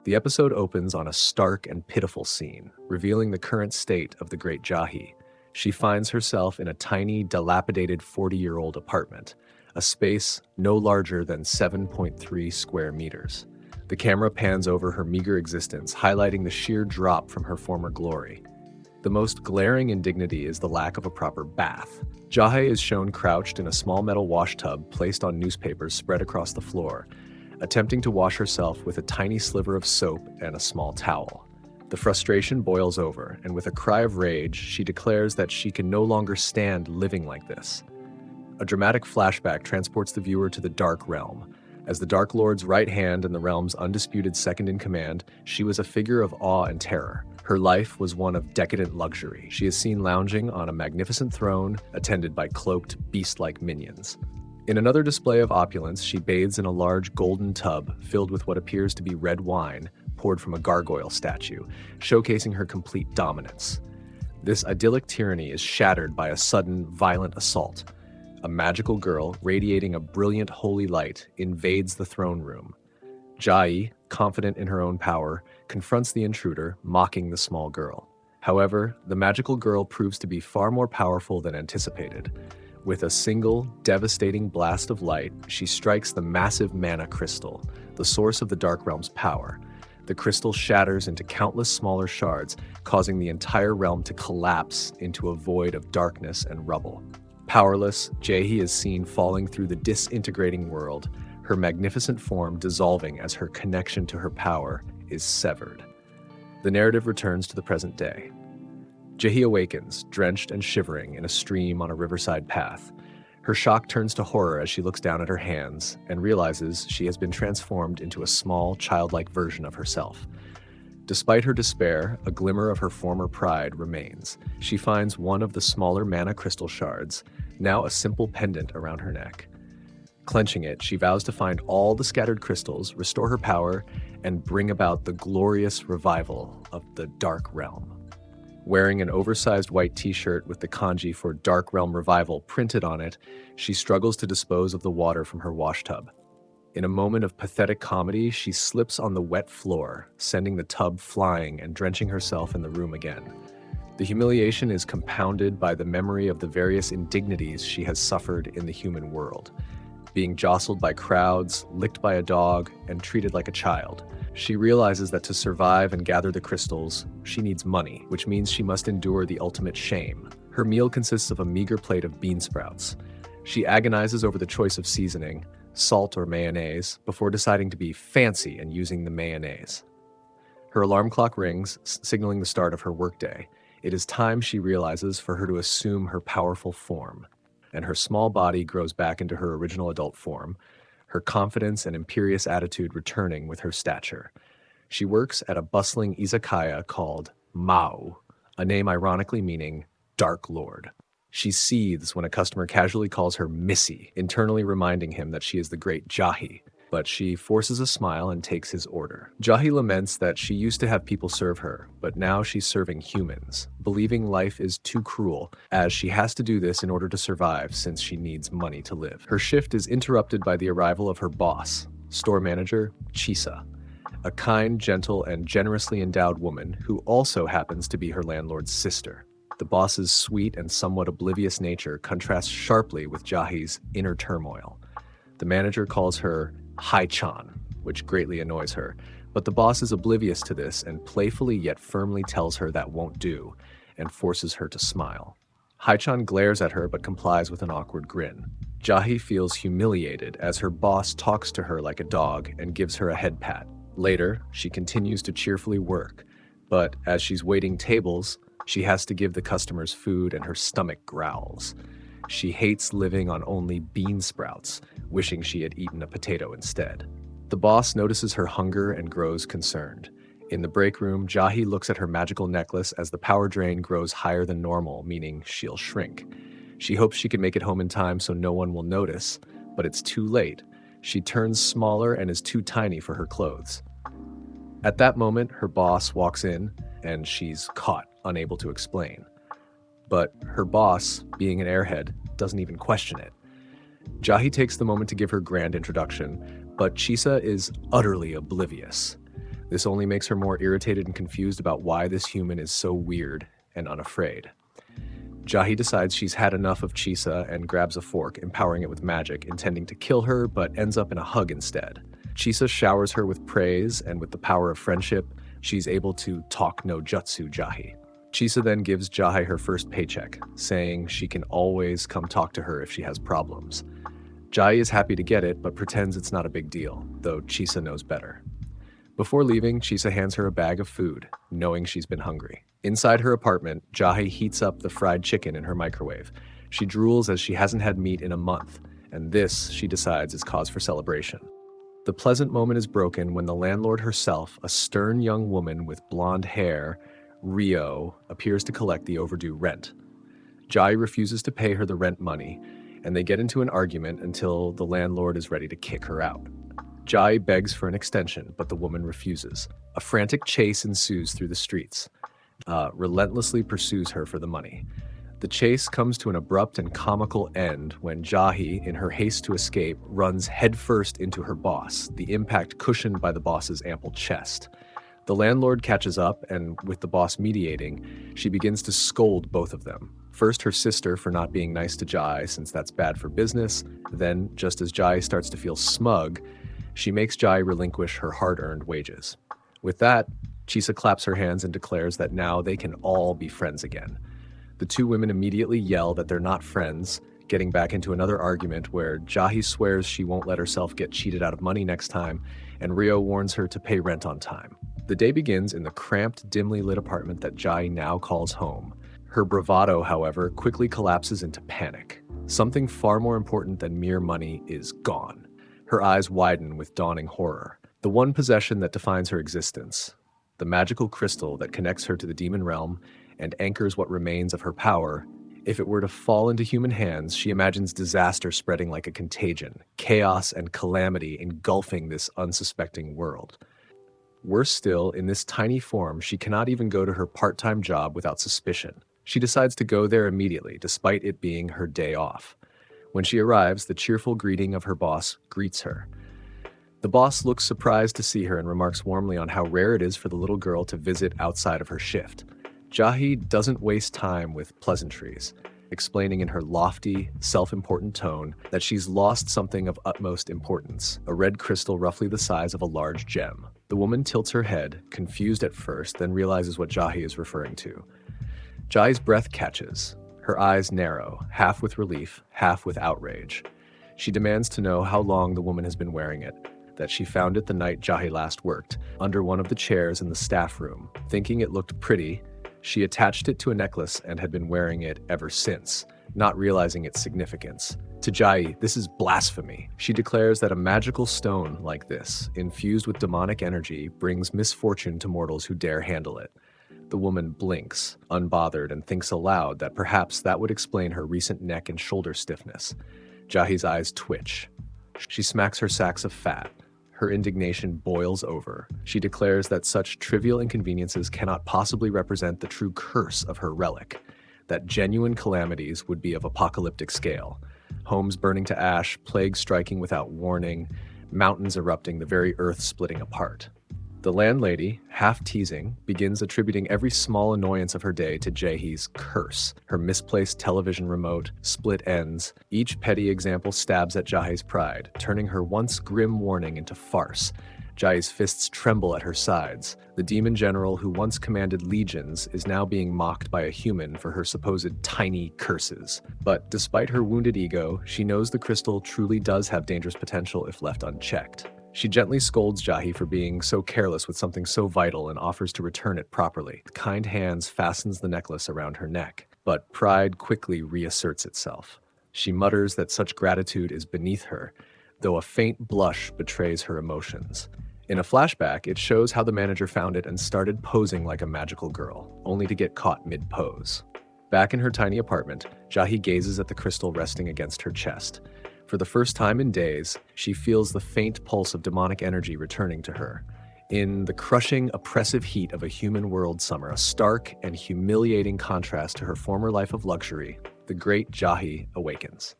The episode opens on a stark and pitiful scene, revealing the current state of the Great Jahi. She finds herself in a tiny, dilapidated 40-year-old apartment, a space no larger than 7.3 square meters. The camera pans over her meager existence, highlighting the sheer drop from her former glory. The most glaring indignity is the lack of a proper bath. Jahe is shown crouched in a small metal wash tub placed on newspapers spread across the floor, attempting to wash herself with a tiny sliver of soap and a small towel. The frustration boils over, and with a cry of rage, she declares that she can no longer stand living like this. A dramatic flashback transports the viewer to the Dark Realm. As the Dark Lord's right hand and the realm's undisputed second-in-command, she was a figure of awe and terror. Her life was one of decadent luxury. She is seen lounging on a magnificent throne, attended by cloaked, beast-like minions. In another display of opulence, she bathes in a large golden tub filled with what appears to be red wine, poured from a gargoyle statue, showcasing her complete dominance. This idyllic tyranny is shattered by a sudden, violent assault. A magical girl, radiating a brilliant holy light, invades the throne room. Jai, confident in her own power, confronts the intruder, mocking the small girl. However, the magical girl proves to be far more powerful than anticipated. With a single, devastating blast of light, she strikes the massive mana crystal, the source of the Dark Realm's power. The crystal shatters into countless smaller shards, causing the entire realm to collapse into a void of darkness and rubble. Powerless, Jahi is seen falling through the disintegrating world, her magnificent form dissolving as her connection to her power is severed. The narrative returns to the present day. Jahi awakens, drenched and shivering in a stream on a riverside path. Her shock turns to horror as she looks down at her hands and realizes she has been transformed into a small, childlike version of herself. Despite her despair, a glimmer of her former pride remains. She finds one of the smaller mana crystal shards, now a simple pendant around her neck. Clenching it, she vows to find all the scattered crystals, restore her power, and bring about the glorious revival of the Dark Realm. Wearing an oversized white t-shirt with the kanji for Dark Realm Revival printed on it, she struggles to dispose of the water from her wash tub. In a moment of pathetic comedy, she slips on the wet floor, sending the tub flying and drenching herself in the room again. The humiliation is compounded by the memory of the various indignities she has suffered in the human world. Being jostled by crowds, licked by a dog, and treated like a child. She realizes that to survive and gather the crystals, she needs money, which means she must endure the ultimate shame. Her meal consists of a meager plate of bean sprouts. She agonizes over the choice of seasoning, salt or mayonnaise, before deciding to be fancy and using the mayonnaise. Her alarm clock rings, signaling the start of her workday. It is time, she realizes, for her to assume her powerful form, and her small body grows back into her original adult form, her confidence and imperious attitude returning with her stature. She works at a bustling izakaya called Mao, a name ironically meaning Dark Lord. She seethes when a customer casually calls her Missy, internally reminding him that she is the great Jahi, but she forces a smile and takes his order. Jahi laments that she used to have people serve her, but now she's serving humans, believing life is too cruel, as she has to do this in order to survive since she needs money to live. Her shift is interrupted by the arrival of her boss, store manager Chisa, a kind, gentle, and generously endowed woman who also happens to be her landlord's sister. The boss's sweet and somewhat oblivious nature contrasts sharply with Jahi's inner turmoil. The manager calls her Hai-chan, which greatly annoys her, but the boss is oblivious to this and playfully yet firmly tells her that won't do, and forces her to smile. Hai-chan glares at her but complies with an awkward grin. Jahi feels humiliated as her boss talks to her like a dog and gives her a head pat. Later, she continues to cheerfully work, but as she's waiting tables, she has to give the customers food and her stomach growls. She hates living on only bean sprouts, wishing she had eaten a potato instead. The boss notices her hunger and grows concerned. In the break room, Jahi looks at her magical necklace as the power drain grows higher than normal, meaning she'll shrink. She hopes she can make it home in time so no one will notice, but it's too late. She turns smaller and is too tiny for her clothes. At that moment, her boss walks in, and she's caught, unable to explain. But her boss, being an airhead, doesn't even question it. Jahi takes the moment to give her grand introduction, but Chisa is utterly oblivious. This only makes her more irritated and confused about why this human is so weird and unafraid. Jahi decides she's had enough of Chisa and grabs a fork, empowering it with magic, intending to kill her, but ends up in a hug instead. Chisa showers her with praise, and with the power of friendship, she's able to talk no jutsu Jahi. Chisa then gives Jahi her first paycheck, saying she can always come talk to her if she has problems. Jahi is happy to get it, but pretends it's not a big deal, though Chisa knows better. Before leaving, Chisa hands her a bag of food, knowing she's been hungry. Inside her apartment, Jahi heats up the fried chicken in her microwave. She drools as she hasn't had meat in a month, and this, she decides, is cause for celebration. The pleasant moment is broken when the landlord herself, a stern young woman with blonde hair, Rio, appears to collect the overdue rent. Jahi refuses to pay her the rent money, and they get into an argument until the landlord is ready to kick her out. Jahi begs for an extension, but the woman refuses. A frantic chase ensues through the streets. Relentlessly pursues her for the money. The chase comes to an abrupt and comical end when Jahi, in her haste to escape, runs headfirst into her boss, the impact cushioned by the boss's ample chest. The landlord catches up, and with the boss mediating, she begins to scold both of them. First her sister for not being nice to Jahi, since that's bad for business. Then, just as Jahi starts to feel smug, she makes Jahi relinquish her hard-earned wages. With that, Chisa claps her hands and declares that now they can all be friends again. The two women immediately yell that they're not friends, getting back into another argument where Jahi swears she won't let herself get cheated out of money next time, and Rio warns her to pay rent on time. The day begins in the cramped, dimly lit apartment that Jahi now calls home. Her bravado, however, quickly collapses into panic. Something far more important than mere money is gone. Her eyes widen with dawning horror. The one possession that defines her existence, the magical crystal that connects her to the demon realm and anchors what remains of her power, if it were to fall into human hands, she imagines disaster spreading like a contagion, chaos and calamity engulfing this unsuspecting world. Worse still, in this tiny form, she cannot even go to her part-time job without suspicion. She decides to go there immediately, despite it being her day off. When she arrives, the cheerful greeting of her boss greets her. The boss looks surprised to see her and remarks warmly on how rare it is for the little girl to visit outside of her shift. Jahi doesn't waste time with pleasantries, explaining in her lofty, self-important tone that she's lost something of utmost importance, a red crystal roughly the size of a large gem. The woman tilts her head, confused at first, then realizes what Jahi is referring to. Jahi's breath catches. Her eyes narrow, half with relief, half with outrage. She demands to know how long the woman has been wearing it, that she found it the night Jahi last worked, under one of the chairs in the staff room. Thinking it looked pretty, she attached it to a necklace and had been wearing it ever since, not realizing its significance. To Jahi, this is blasphemy. She declares that a magical stone like this, infused with demonic energy, brings misfortune to mortals who dare handle it. The woman blinks, unbothered, and thinks aloud that perhaps that would explain her recent neck and shoulder stiffness. Jahi's eyes twitch. She smacks her sacks of fat. Her indignation boils over. She declares that such trivial inconveniences cannot possibly represent the true curse of her relic, that genuine calamities would be of apocalyptic scale. Homes burning to ash, plague striking without warning, mountains erupting, the very earth splitting apart. The landlady, half teasing, begins attributing every small annoyance of her day to Jahi's curse. Her misplaced television remote, split ends. Each petty example stabs at Jahi's pride, turning her once grim warning into farce. Jahi's fists tremble at her sides. The demon general who once commanded legions is now being mocked by a human for her supposed tiny curses. But despite her wounded ego, she knows the crystal truly does have dangerous potential if left unchecked. She gently scolds Jahi for being so careless with something so vital and offers to return it properly. The kind hands fastens the necklace around her neck, but pride quickly reasserts itself. She mutters that such gratitude is beneath her, though a faint blush betrays her emotions. In a flashback, it shows how the manager found it and started posing like a magical girl, only to get caught mid-pose. Back in her tiny apartment, Jahi gazes at the crystal resting against her chest. For the first time in days, she feels the faint pulse of demonic energy returning to her. In the crushing, oppressive heat of a human world summer, a stark and humiliating contrast to her former life of luxury, the great Jahi awakens.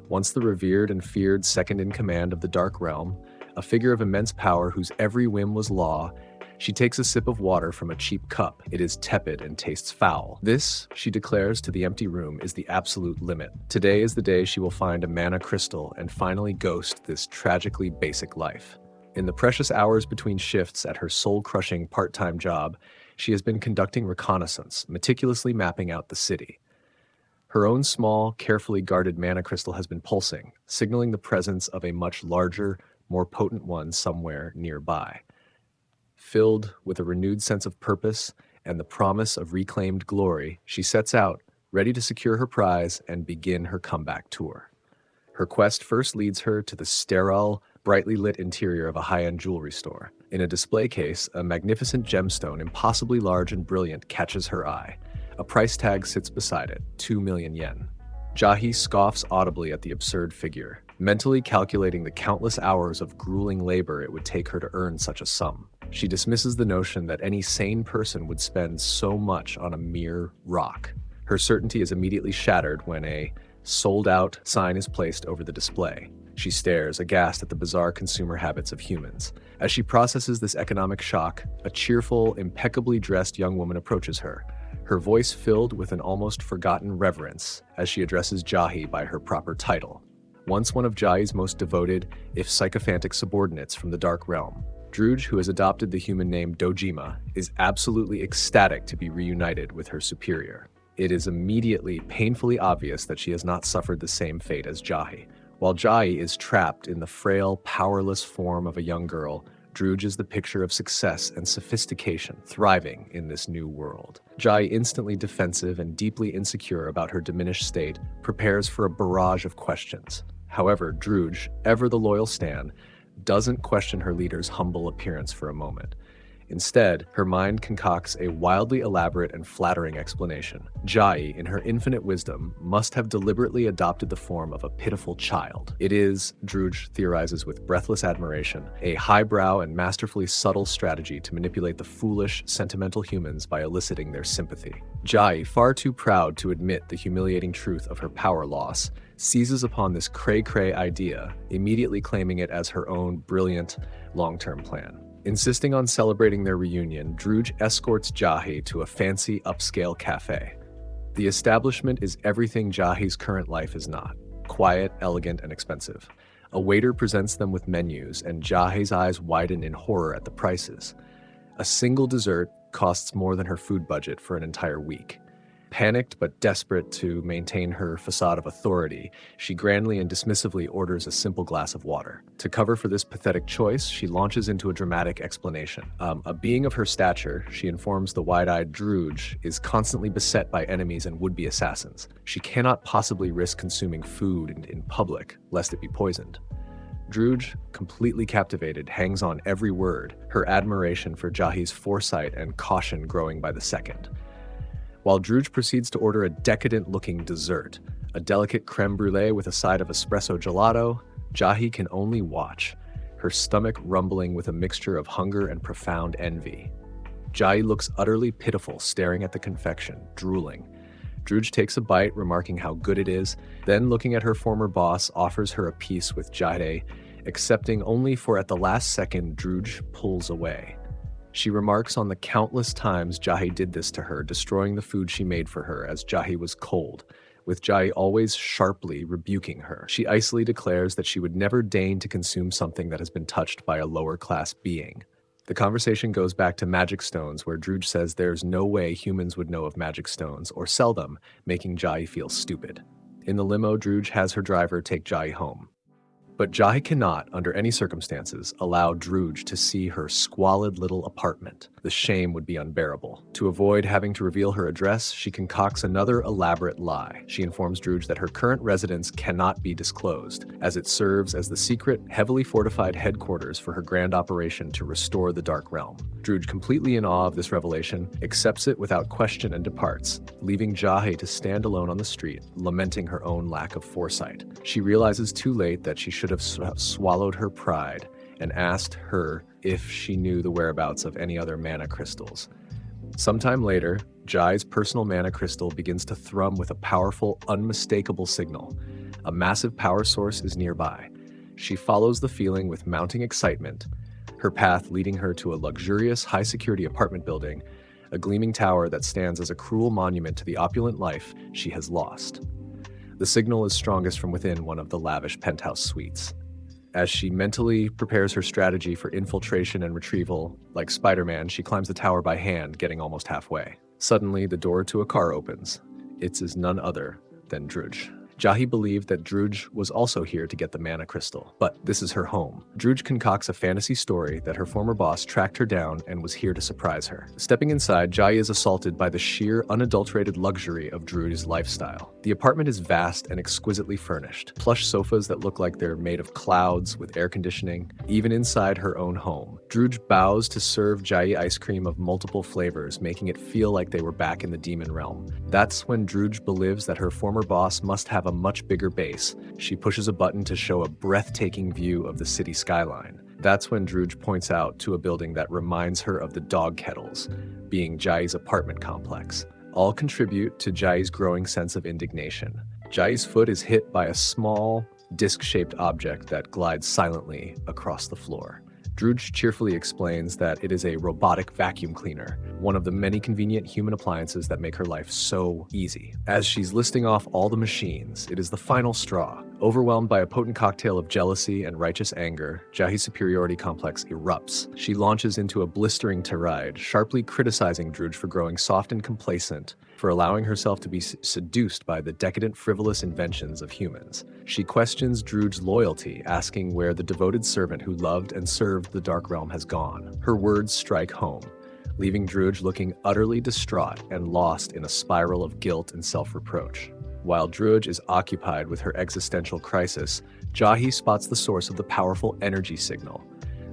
Once the revered and feared second in command of the Dark Realm, a figure of immense power whose every whim was law, She takes a sip of water from a cheap cup. It is tepid and tastes foul. This, she declares to the empty room, is the absolute limit. Today is the day she will find a mana crystal and finally ghost this tragically basic life. In the precious hours between shifts at her soul-crushing part-time job, she has been conducting reconnaissance, meticulously mapping out the city. Her own small, carefully guarded mana crystal has been pulsing, signaling the presence of a much larger, more potent one somewhere nearby. Filled with a renewed sense of purpose and the promise of reclaimed glory, she sets out, ready to secure her prize and begin her comeback tour. Her quest first leads her to the sterile, brightly lit interior of a high-end jewelry store. In a display case, a magnificent gemstone, impossibly large and brilliant, catches her eye. A price tag sits beside it, 2 million yen. Jahi scoffs audibly at the absurd figure, mentally calculating the countless hours of grueling labor it would take her to earn such a sum. She dismisses the notion that any sane person would spend so much on a mere rock. Her certainty is immediately shattered when a "sold out" sign is placed over the display. She stares, aghast at the bizarre consumer habits of humans. As she processes this economic shock, a cheerful, impeccably dressed young woman approaches her, her voice filled with an almost forgotten reverence as she addresses Jahi by her proper title. Once one of Jahi's most devoted, if sycophantic subordinates from the Dark Realm, Druge, who has adopted the human name Dojima, is absolutely ecstatic to be reunited with her superior. It is immediately painfully obvious that she has not suffered the same fate as Jahi. While Jahi is trapped in the frail, powerless form of a young girl, Druge is the picture of success and sophistication thriving in this new world. Jahi, instantly defensive and deeply insecure about her diminished state, prepares for a barrage of questions. However, Druge, ever the loyal Stan, doesn't question her leader's humble appearance for a moment. Instead, her mind concocts a wildly elaborate and flattering explanation. Jahi, in her infinite wisdom, must have deliberately adopted the form of a pitiful child. It is, Druge theorizes with breathless admiration, a highbrow and masterfully subtle strategy to manipulate the foolish, sentimental humans by eliciting their sympathy. Jahi, far too proud to admit the humiliating truth of her power loss, seizes upon this cray-cray idea, immediately claiming it as her own brilliant, long-term plan. Insisting on celebrating their reunion, Druge escorts Jahi to a fancy, upscale cafe. The establishment is everything Jahi's current life is not: quiet, elegant, and expensive. A waiter presents them with menus, and Jahi's eyes widen in horror at the prices. A single dessert costs more than her food budget for an entire week. Panicked but desperate to maintain her facade of authority, she grandly and dismissively orders a simple glass of water. To cover for this pathetic choice, she launches into a dramatic explanation. A being of her stature, she informs the wide-eyed Druge, is constantly beset by enemies and would-be assassins. She cannot possibly risk consuming food in public, lest it be poisoned. Druge, completely captivated, hangs on every word, her admiration for Jahi's foresight and caution growing by the second. While Druge proceeds to order a decadent-looking dessert, a delicate creme brulee with a side of espresso gelato, Jahi can only watch, her stomach rumbling with a mixture of hunger and profound envy. Jahi looks utterly pitiful, staring at the confection, drooling. Druge takes a bite, remarking how good it is, then looking at her former boss, offers her a piece with Jahi, accepting only for at the last second Druge pulls away. She remarks on the countless times Jahi did this to her, destroying the food she made for her as Jahi was cold, with Jahi always sharply rebuking her. She icily declares that she would never deign to consume something that has been touched by a lower-class being. The conversation goes back to magic stones, where Druge says there's no way humans would know of magic stones or sell them, making Jahi feel stupid. In the limo, Druge has her driver take Jahi home. But Jahi cannot, under any circumstances, allow Druge to see her squalid little apartment. The shame would be unbearable. To avoid having to reveal her address, she concocts another elaborate lie. She informs Druge that her current residence cannot be disclosed, as it serves as the secret, heavily fortified headquarters for her grand operation to restore the Dark Realm. Druge, completely in awe of this revelation, accepts it without question and departs, leaving Jahi to stand alone on the street, lamenting her own lack of foresight. She realizes too late that she should have swallowed her pride and asked her if she knew the whereabouts of any other mana crystals. Sometime later, Jai's personal mana crystal begins to thrum with a powerful, unmistakable signal. A massive power source is nearby. She follows the feeling with mounting excitement, her path leading her to a luxurious, high-security apartment building, a gleaming tower that stands as a cruel monument to the opulent life she has lost. The signal is strongest from within one of the lavish penthouse suites. As she mentally prepares her strategy for infiltration and retrieval, like Spider-Man, she climbs the tower by hand, getting almost halfway. Suddenly, the door to a car opens. It is none other than Druj. Jahi believed that Druj was also here to get the mana crystal, but this is her home. Druj concocts a fantasy story that her former boss tracked her down and was here to surprise her. Stepping inside, Jahi is assaulted by the sheer, unadulterated luxury of Druj's lifestyle. The apartment is vast and exquisitely furnished. Plush sofas that look like they're made of clouds with air conditioning, even inside her own home. Druj bows to serve Jahi ice cream of multiple flavors, making it feel like they were back in the demon realm. That's when Druj believes that her former boss must have a much bigger base. She pushes a button to show a breathtaking view of the city skyline. That's when Druj points out to a building that reminds her of the Dog Kettles, being Jahi's apartment complex. All contribute to Jahi's growing sense of indignation. Jahi's foot is hit by a small, disc-shaped object that glides silently across the floor. Druj cheerfully explains that it is a robotic vacuum cleaner, one of the many convenient human appliances that make her life so easy. As she's listing off all the machines, it is the final straw. Overwhelmed by a potent cocktail of jealousy and righteous anger, Jahi's superiority complex erupts. She launches into a blistering tirade, sharply criticizing Druj for growing soft and complacent, for allowing herself to be seduced by the decadent, frivolous inventions of humans. She questions Druj's loyalty, asking where the devoted servant who loved and served the Dark Realm has gone. Her words strike home, leaving Druj looking utterly distraught and lost in a spiral of guilt and self-reproach. While Druj is occupied with her existential crisis, Jahi spots the source of the powerful energy signal.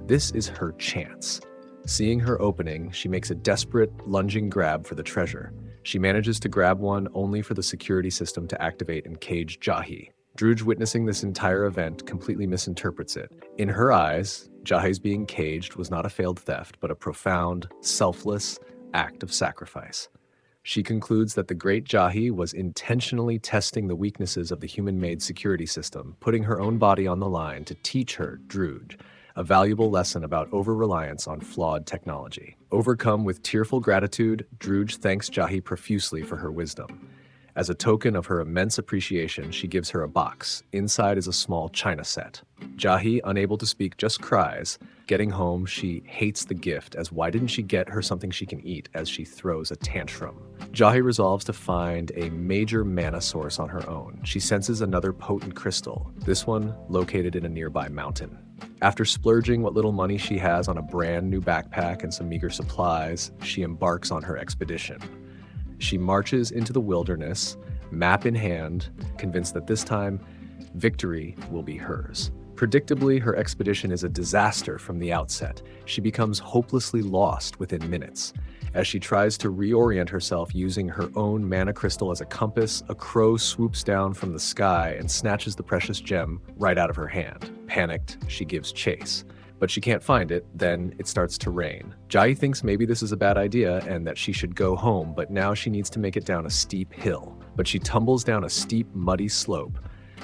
This is her chance. Seeing her opening, she makes a desperate, lunging grab for the treasure. She manages to grab one only for the security system to activate and cage Jahi. Druj, witnessing this entire event, completely misinterprets it. In her eyes, Jahi's being caged was not a failed theft, but a profound, selfless act of sacrifice. She concludes that the great Jahi was intentionally testing the weaknesses of the human-made security system, putting her own body on the line to teach her, Druj, a valuable lesson about over-reliance on flawed technology. Overcome with tearful gratitude, Druj thanks Jahi profusely for her wisdom. As a token of her immense appreciation, she gives her a box. Inside is a small china set. Jahi, unable to speak, just cries. Getting home, she hates the gift, as why didn't she get her something she can eat, as she throws a tantrum. Jahi resolves to find a major mana source on her own. She senses another potent crystal, this one located in a nearby mountain. After splurging what little money she has on a brand new backpack and some meager supplies, she embarks on her expedition. She marches into the wilderness, map in hand, convinced that this time, victory will be hers. Predictably, her expedition is a disaster from the outset. She becomes hopelessly lost within minutes. As she tries to reorient herself using her own mana crystal as a compass, a crow swoops down from the sky and snatches the precious gem right out of her hand. Panicked, she gives chase. But she can't find it, then it starts to rain. Jahi thinks maybe this is a bad idea and that she should go home, but now she needs to make it down a steep hill. But she tumbles down a steep, muddy slope,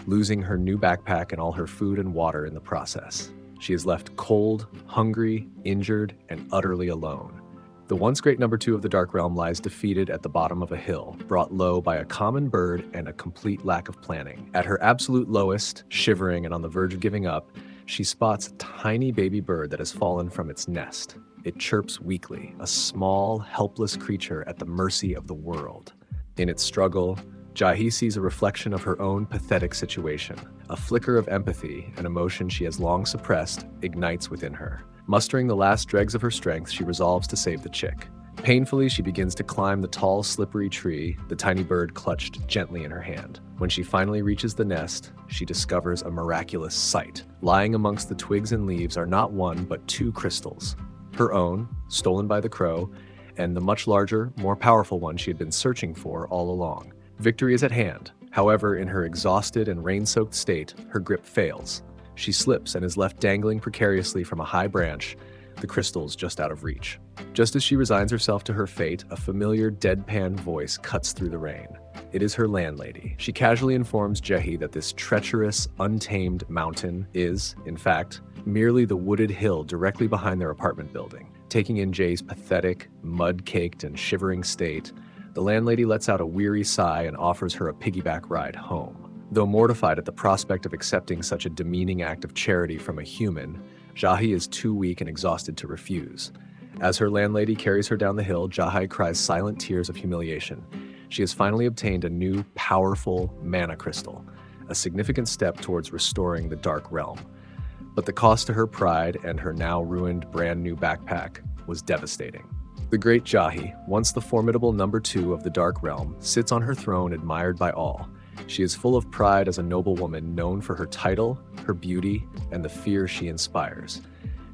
losing her new backpack and all her food and water in the process. She is left cold, hungry, injured, and utterly alone. The once great number 2 of the Dark Realm lies defeated at the bottom of a hill, brought low by a common bird and a complete lack of planning. At her absolute lowest, shivering and on the verge of giving up, she spots a tiny baby bird that has fallen from its nest. It chirps weakly, a small, helpless creature at the mercy of the world. In its struggle, Jahi sees a reflection of her own pathetic situation. A flicker of empathy, an emotion she has long suppressed, ignites within her. Mustering the last dregs of her strength, she resolves to save the chick. Painfully, she begins to climb the tall, slippery tree, the tiny bird clutched gently in her hand. When she finally reaches the nest, she discovers a miraculous sight. Lying amongst the twigs and leaves are not 1, but 2 crystals. Her own, stolen by the crow, and the much larger, more powerful one she had been searching for all along. Victory is at hand. However, in her exhausted and rain-soaked state, her grip fails. She slips and is left dangling precariously from a high branch, the crystals just out of reach. Just as she resigns herself to her fate, a familiar deadpan voice cuts through the rain. It is her landlady. She casually informs Jehi that this treacherous, untamed mountain is, in fact, merely the wooded hill directly behind their apartment building. Taking in Jay's pathetic, mud-caked and shivering state, the landlady lets out a weary sigh and offers her a piggyback ride home. Though mortified at the prospect of accepting such a demeaning act of charity from a human, Jahi is too weak and exhausted to refuse. As her landlady carries her down the hill, Jahi cries silent tears of humiliation. She has finally obtained a new, powerful mana crystal, a significant step towards restoring the Dark Realm. But the cost to her pride and her now ruined brand new backpack was devastating. The great Jahi, once the formidable number 2 of the Dark Realm, sits on her throne admired by all. She is full of pride as a noble woman known for her title, her beauty, and the fear she inspires.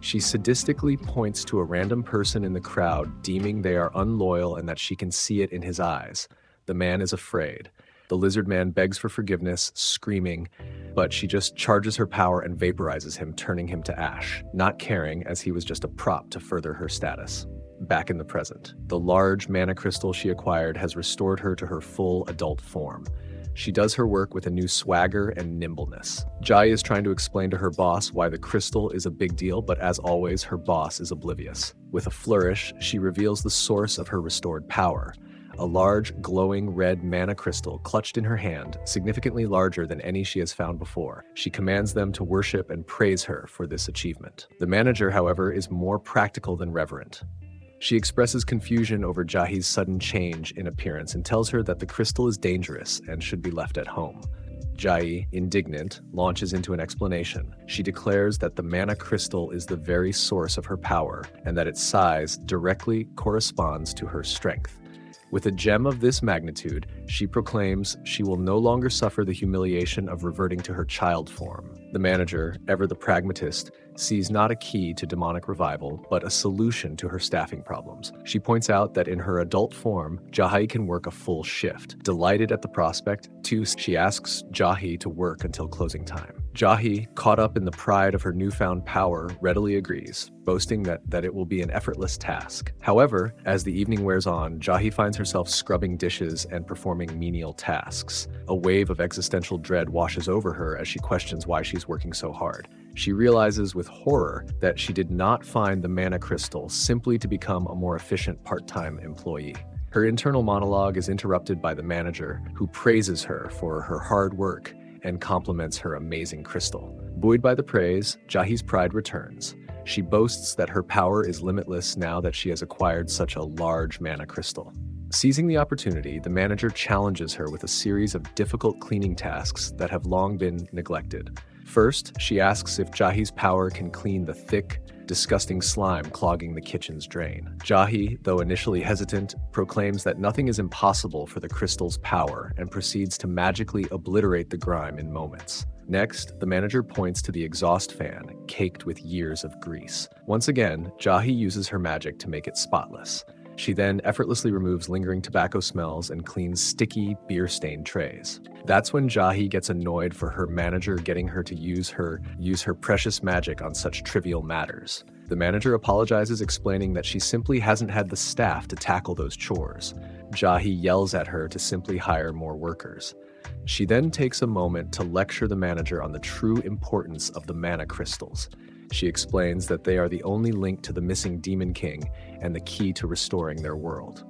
She sadistically points to a random person in the crowd, deeming they are unloyal and that she can see it in his eyes. The man is afraid. The lizard man begs for forgiveness, screaming, but she just charges her power and vaporizes him, turning him to ash, not caring as he was just a prop to further her status. Back in the present, the large mana crystal she acquired has restored her to her full adult form. She does her work with a new swagger and nimbleness. Jai is trying to explain to her boss why the crystal is a big deal, but as always, her boss is oblivious. With a flourish, she reveals the source of her restored power. A large, glowing red mana crystal clutched in her hand, significantly larger than any she has found before. She commands them to worship and praise her for this achievement. The manager, however, is more practical than reverent. She expresses confusion over Jahi's sudden change in appearance and tells her that the crystal is dangerous and should be left at home. Jahi, indignant, launches into an explanation. She declares that the mana crystal is the very source of her power and that its size directly corresponds to her strength. With a gem of this magnitude, she proclaims she will no longer suffer the humiliation of reverting to her child form. The manager, ever the pragmatist, sees not a key to demonic revival, but a solution to her staffing problems. She points out that in her adult form, Jahi can work a full shift. Delighted at the prospect, she asks Jahi to work until closing time. Jahi, caught up in the pride of her newfound power, readily agrees, boasting that it will be an effortless task. However, as the evening wears on, Jahi finds herself scrubbing dishes and performing menial tasks. A wave of existential dread washes over her as she questions why she's working so hard. She realizes with horror that she did not find the mana crystal simply to become a more efficient part-time employee. Her internal monologue is interrupted by the manager, who praises her for her hard work and compliments her amazing crystal. Buoyed by the praise, Jahi's pride returns. She boasts that her power is limitless now that she has acquired such a large mana crystal. Seizing the opportunity, the manager challenges her with a series of difficult cleaning tasks that have long been neglected. First, she asks if Jahi's power can clean the thick, disgusting slime clogging the kitchen's drain. Jahi, though initially hesitant, proclaims that nothing is impossible for the crystal's power and proceeds to magically obliterate the grime in moments. Next, the manager points to the exhaust fan, caked with years of grease. Once again, Jahi uses her magic to make it spotless. She then effortlessly removes lingering tobacco smells and cleans sticky, beer-stained trays. That's when Jahi gets annoyed for her manager getting her to use her precious magic on such trivial matters. The manager apologizes, explaining that she simply hasn't had the staff to tackle those chores. Jahi yells at her to simply hire more workers. She then takes a moment to lecture the manager on the true importance of the mana crystals. She explains that they are the only link to the missing Demon King and the key to restoring their world.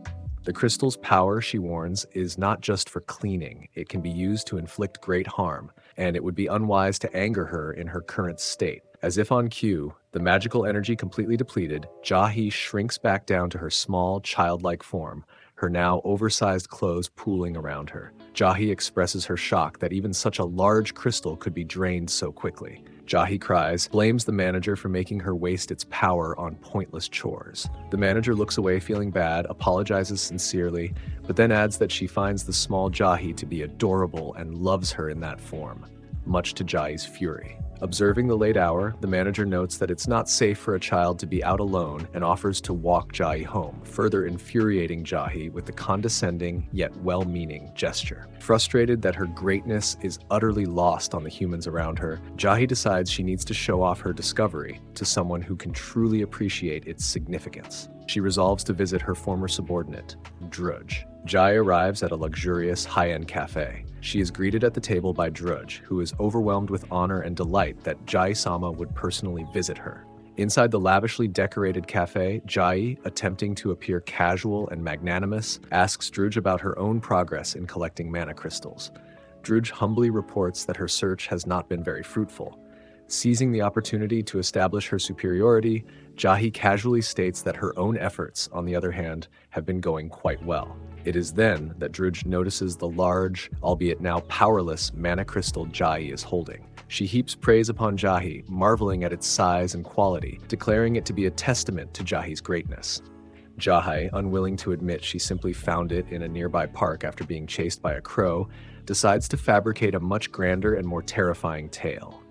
The crystal's power, she warns, is not just for cleaning. It can be used to inflict great harm, and it would be unwise to anger her in her current state. As if on cue, the magical energy completely depleted, Jahi shrinks back down to her small, childlike form, her now oversized clothes pooling around her. Jahi expresses her shock that even such a large crystal could be drained so quickly. Jahi cries, blames the manager for making her waste its power on pointless chores. The manager looks away feeling bad, apologizes sincerely, but then adds that she finds the small Jahi to be adorable and loves her in that form. much to Jai's fury. Observing the late hour, the manager notes that it's not safe for a child to be out alone and offers to walk Jahi home, further infuriating Jahi with the condescending yet well-meaning gesture. Frustrated that her greatness is utterly lost on the humans around her, Jahi decides she needs to show off her discovery to someone who can truly appreciate its significance. She resolves to visit her former subordinate, Drudge. Jai arrives at a luxurious, high-end cafe. She is greeted at the table by Drudge, who is overwhelmed with honor and delight that Jai-sama would personally visit her. Inside the lavishly decorated cafe, Jai, attempting to appear casual and magnanimous, asks Drudge about her own progress in collecting mana crystals. Drudge humbly reports that her search has not been very fruitful. Seizing the opportunity to establish her superiority, Jahi casually states that her own efforts, on the other hand, have been going quite well. It is then that Drudge notices the large, albeit now powerless, mana crystal Jahi is holding. She heaps praise upon Jahi, marveling at its size and quality, declaring it to be a testament to Jahi's greatness. Jahi, unwilling to admit she simply found it in a nearby park after being chased by a crow, decides to fabricate a much grander and more terrifying tale.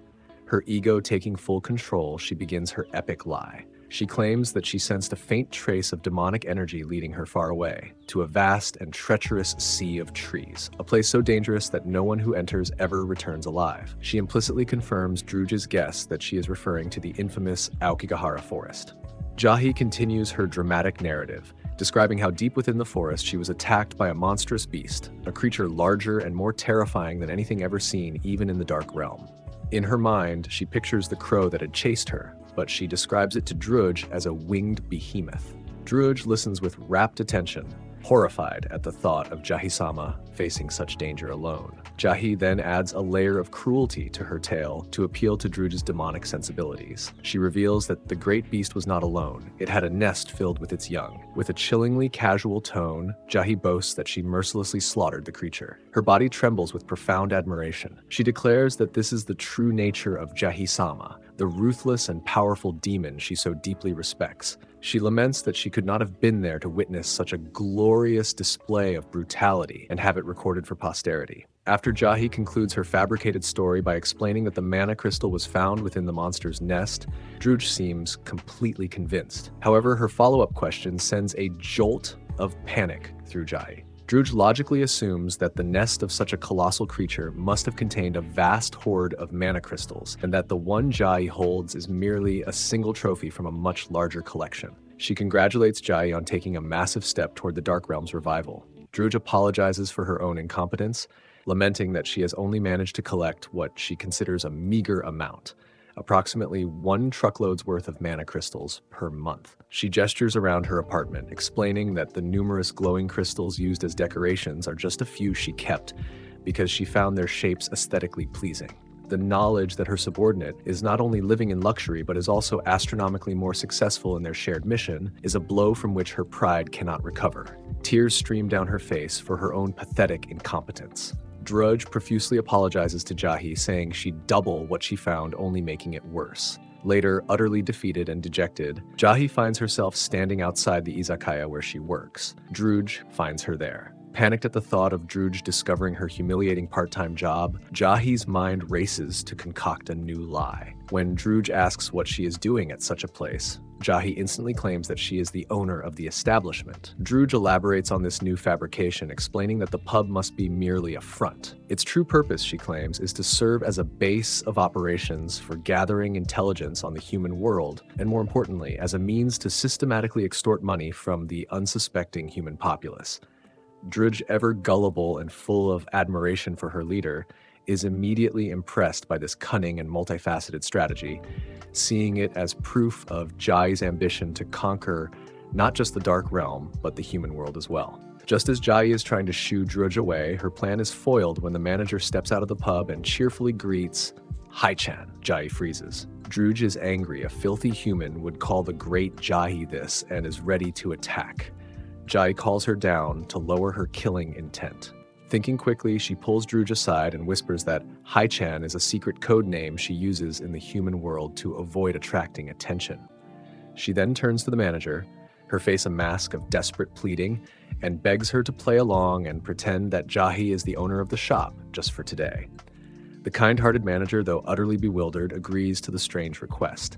Her ego taking full control, she begins her epic lie. She claims that she sensed a faint trace of demonic energy leading her far away, to a vast and treacherous sea of trees, a place so dangerous that no one who enters ever returns alive. She implicitly confirms Drudge's guess that she is referring to the infamous Aokigahara forest. Jahi continues her dramatic narrative, describing how deep within the forest she was attacked by a monstrous beast, a creature larger and more terrifying than anything ever seen even in the Dark Realm. In her mind, she pictures the crow that had chased her, but she describes it to Drudge as a winged behemoth. Drudge listens with rapt attention, horrified at the thought of Jahi-sama facing such danger alone. Jahi then adds a layer of cruelty to her tale to appeal to Drudge's demonic sensibilities. She reveals that the great beast was not alone. It had a nest filled with its young. With a chillingly casual tone, Jahi boasts that she mercilessly slaughtered the creature. Her body trembles with profound admiration. She declares that this is the true nature of Jahi-sama, the ruthless and powerful demon she so deeply respects. She laments that she could not have been there to witness such a glorious display of brutality and have it recorded for posterity. After Jahi concludes her fabricated story by explaining that the mana crystal was found within the monster's nest, Drudge seems completely convinced. However, her follow-up question sends a jolt of panic through Jahi. Drudge logically assumes that the nest of such a colossal creature must have contained a vast hoard of mana crystals, and that the one Jahi holds is merely a single trophy from a much larger collection. She congratulates Jahi on taking a massive step toward the Dark Realm's revival. Drudge apologizes for her own incompetence, lamenting that she has only managed to collect what she considers a meager amount, approximately 1 truckload's worth of mana crystals per month. She gestures around her apartment, explaining that the numerous glowing crystals used as decorations are just a few she kept because she found their shapes aesthetically pleasing. The knowledge that her subordinate is not only living in luxury but is also astronomically more successful in their shared mission is a blow from which her pride cannot recover. Tears stream down her face for her own pathetic incompetence. Drudge profusely apologizes to Jahi, saying she'd double what she found, only making it worse. Later, utterly defeated and dejected, Jahi finds herself standing outside the izakaya where she works. Drudge finds her there. Panicked at the thought of Drudge discovering her humiliating part-time job, Jahi's mind races to concoct a new lie. When Drudge asks what she is doing at such a place, Jahi instantly claims that she is the owner of the establishment. Drudge elaborates on this new fabrication, explaining that the pub must be merely a front. Its true purpose, she claims, is to serve as a base of operations for gathering intelligence on the human world, and more importantly, as a means to systematically extort money from the unsuspecting human populace. Drudge, ever gullible and full of admiration for her leader, is immediately impressed by this cunning and multifaceted strategy, seeing it as proof of Jai's ambition to conquer not just the Dark Realm, but the human world as well. Just as Jai is trying to shoo Drudge away, her plan is foiled when the manager steps out of the pub and cheerfully greets Hai-chan. Jai freezes. Drudge is angry. A filthy human would call the great Jahi this and is ready to attack. Jai calls her down to lower her killing intent. Thinking quickly, she pulls Drudge aside and whispers that Hai-chan is a secret code name she uses in the human world to avoid attracting attention. She then turns to the manager, her face a mask of desperate pleading, and begs her to play along and pretend that Jahi is the owner of the shop just for today. The kind-hearted manager, though utterly bewildered, agrees to the strange request.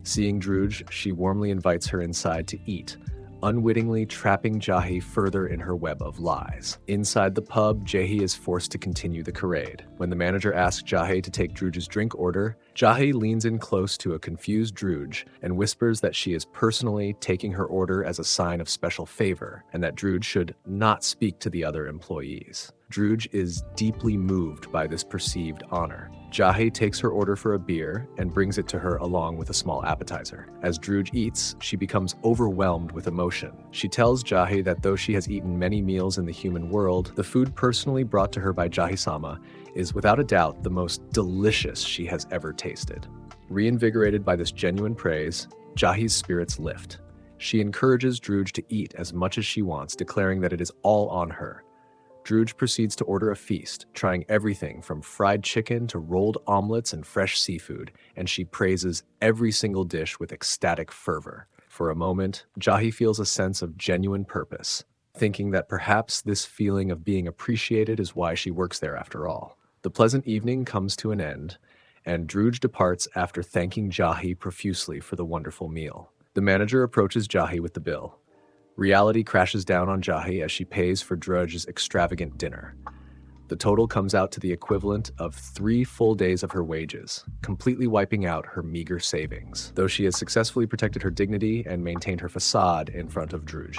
Seeing Druj, she warmly invites her inside to eat, unwittingly trapping Jahi further in her web of lies. Inside the pub, Jahi is forced to continue the charade. When the manager asks Jahi to take Druj's drink order, Jahi leans in close to a confused Druj and whispers that she is personally taking her order as a sign of special favor, and that Druj should not speak to the other employees. Druj is deeply moved by this perceived honor. Jahi takes her order for a beer and brings it to her along with a small appetizer. As Druj eats, she becomes overwhelmed with emotion. She tells Jahi that though she has eaten many meals in the human world, the food personally brought to her by Jahi-sama is without a doubt the most delicious she has ever tasted. Reinvigorated by this genuine praise, Jahi's spirits lift. She encourages Druj to eat as much as she wants, declaring that it is all on her. Druj proceeds to order a feast, trying everything from fried chicken to rolled omelets and fresh seafood, and she praises every single dish with ecstatic fervor. For a moment, Jahi feels a sense of genuine purpose, thinking that perhaps this feeling of being appreciated is why she works there after all. The pleasant evening comes to an end, and Druj departs after thanking Jahi profusely for the wonderful meal. The manager approaches Jahi with the bill. Reality crashes down on Jahi as she pays for Druj's extravagant dinner. The total comes out to the equivalent of 3 full days of her wages, completely wiping out her meager savings. Though she has successfully protected her dignity and maintained her facade in front of Druj,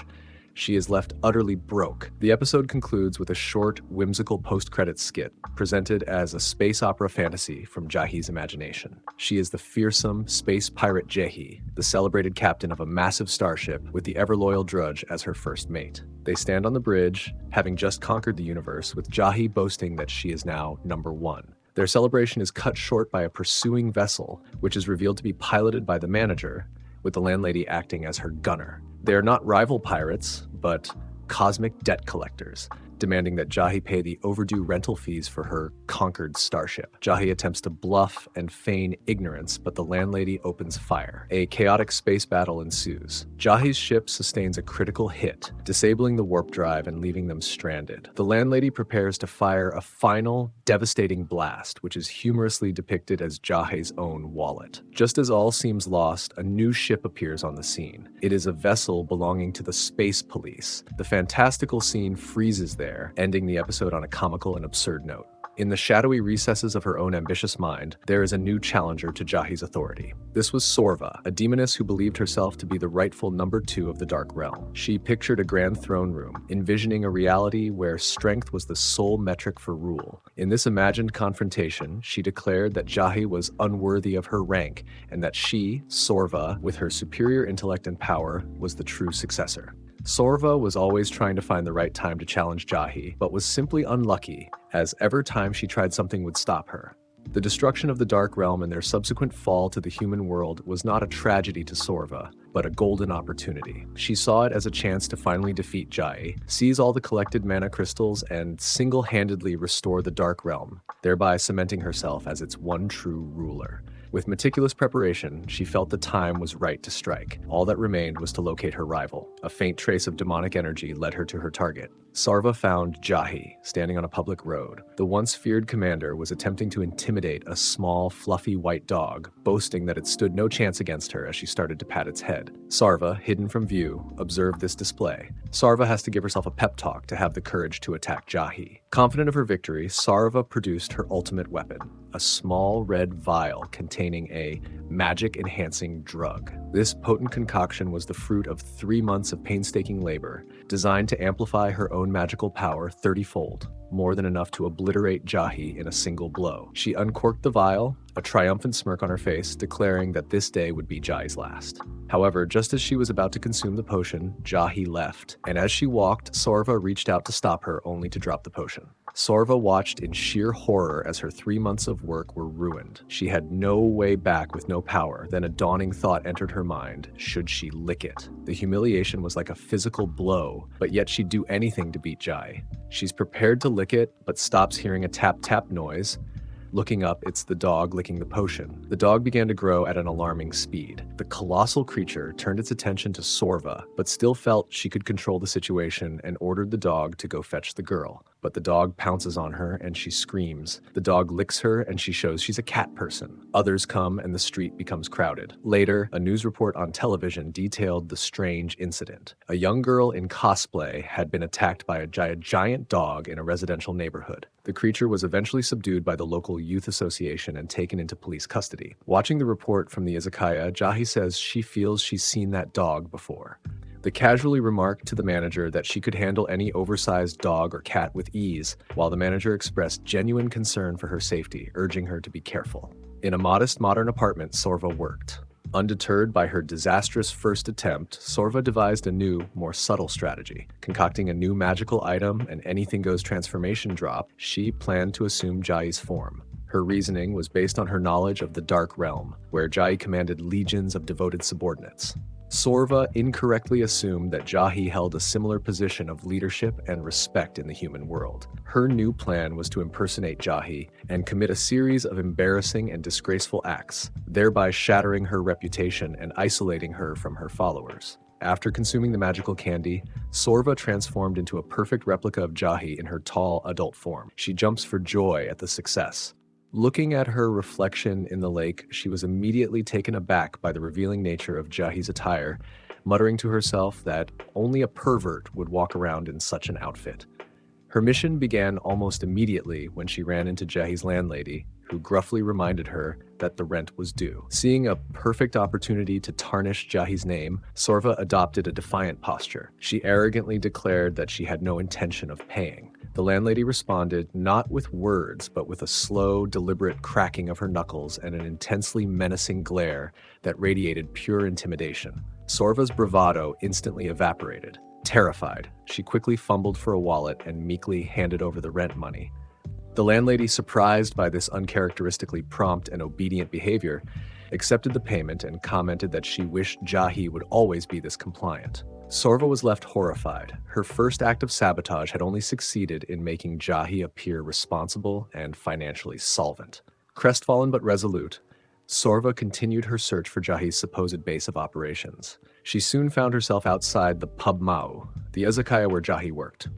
she is left utterly broke. The episode concludes with a short, whimsical post-credits skit, presented as a space opera fantasy from Jahi's imagination. She is the fearsome space pirate Jahi, the celebrated captain of a massive starship with the ever-loyal Druj as her first mate. They stand on the bridge, having just conquered the universe, with Jahi boasting that she is now #1. Their celebration is cut short by a pursuing vessel, which is revealed to be piloted by the manager, with the landlady acting as her gunner. They are not rival pirates, but cosmic debt collectors, demanding that Jahi pay the overdue rental fees for her conquered starship. Jahi attempts to bluff and feign ignorance, but the landlady opens fire. A chaotic space battle ensues. Jahi's ship sustains a critical hit, disabling the warp drive and leaving them stranded. The landlady prepares to fire a final, devastating blast, which is humorously depicted as Jahi's own wallet. Just as all seems lost, a new ship appears on the scene. It is a vessel belonging to the Space Police. The fantastical scene freezes there, ending the episode on a comical and absurd note. In the shadowy recesses of her own ambitious mind, there is a new challenger to Jahi's authority. This was Sorva, a demoness who believed herself to be the rightful #2 of the Dark Realm. She pictured a grand throne room, envisioning a reality where strength was the sole metric for rule. In this imagined confrontation, she declared that Jahi was unworthy of her rank, and that she, Sorva, with her superior intellect and power, was the true successor. Sorva was always trying to find the right time to challenge Jahi, but was simply unlucky, as every time she tried something would stop her. The destruction of the Dark Realm and their subsequent fall to the human world was not a tragedy to Sorva, but a golden opportunity. She saw it as a chance to finally defeat Jahi, seize all the collected mana crystals, and single-handedly restore the Dark Realm, thereby cementing herself as its one true ruler. With meticulous preparation, she felt the time was right to strike. All that remained was to locate her rival. A faint trace of demonic energy led her to her target. Sarva found Jahi, standing on a public road. The once feared commander was attempting to intimidate a small, fluffy white dog, boasting that it stood no chance against her as she started to pat its head. Sarva, hidden from view, observed this display. Sarva has to give herself a pep talk to have the courage to attack Jahi. Confident of her victory, Sarva produced her ultimate weapon, a small red vial containing a magic-enhancing drug. This potent concoction was the fruit of 3 months of painstaking labor, designed to amplify her own magical power 30-fold, more than enough to obliterate Jahi in a single blow. She uncorked the vial, a triumphant smirk on her face, declaring that this day would be Jahi's last. However, just as she was about to consume the potion, Jahi left, and as she walked, Sorva reached out to stop her, only to drop the potion. Sorva watched in sheer horror as her 3 months of work were ruined. She had no way back with no power. Then a dawning thought entered her mind. Should she lick it? The humiliation was like a physical blow, but yet she'd do anything to beat Jahi. She's prepared to lick it, but stops hearing a tap-tap noise. Looking up, it's the dog licking the potion. The dog began to grow at an alarming speed. The colossal creature turned its attention to Sorva, but still felt she could control the situation and ordered the dog to go fetch the girl. but the dog pounces on her and she screams. The dog licks her and she shows she's a cat person. Others come and the street becomes crowded. Later, a news report on television detailed the strange incident. A young girl in cosplay had been attacked by a giant dog in a residential neighborhood. The creature was eventually subdued by the local youth association and taken into police custody. Watching the report from the izakaya, Jahi says she feels she's seen that dog before. They casually remarked to the manager that she could handle any oversized dog or cat with ease, while the manager expressed genuine concern for her safety, urging her to be careful. In a modest modern apartment, Sorva worked. Undeterred by her disastrous first attempt, Sorva devised a new, more subtle strategy. Concocting a new magical item and anything-goes transformation drop, she planned to assume Jahi's form. Her reasoning was based on her knowledge of the Dark Realm, where Jahi commanded legions of devoted subordinates. Sorva incorrectly assumed that Jahi held a similar position of leadership and respect in the human world. Her new plan was to impersonate Jahi and commit a series of embarrassing and disgraceful acts, thereby shattering her reputation and isolating her from her followers. After consuming the magical candy, Sorva transformed into a perfect replica of Jahi in her tall adult form. She jumps for joy at the success. Looking at her reflection in the lake, she was immediately taken aback by the revealing nature of Jahi's attire, muttering to herself that only a pervert would walk around in such an outfit. Her mission began almost immediately when she ran into Jahi's landlady, who gruffly reminded her that the rent was due. Seeing a perfect opportunity to tarnish Jahi's name, Sorva adopted a defiant posture. She arrogantly declared that she had no intention of paying. The landlady responded not with words, but with a slow, deliberate cracking of her knuckles and an intensely menacing glare that radiated pure intimidation. Sorva's bravado instantly evaporated. Terrified, she quickly fumbled for a wallet and meekly handed over the rent money. The landlady, surprised by this uncharacteristically prompt and obedient behavior, accepted the payment and commented that she wished Jahi would always be this compliant. Sorva was left horrified. Her first act of sabotage had only succeeded in making Jahi appear responsible and financially solvent. Crestfallen but resolute, Sorva continued her search for Jahi's supposed base of operations. She soon found herself outside the Pub Mau, the izakaya where Jahi worked.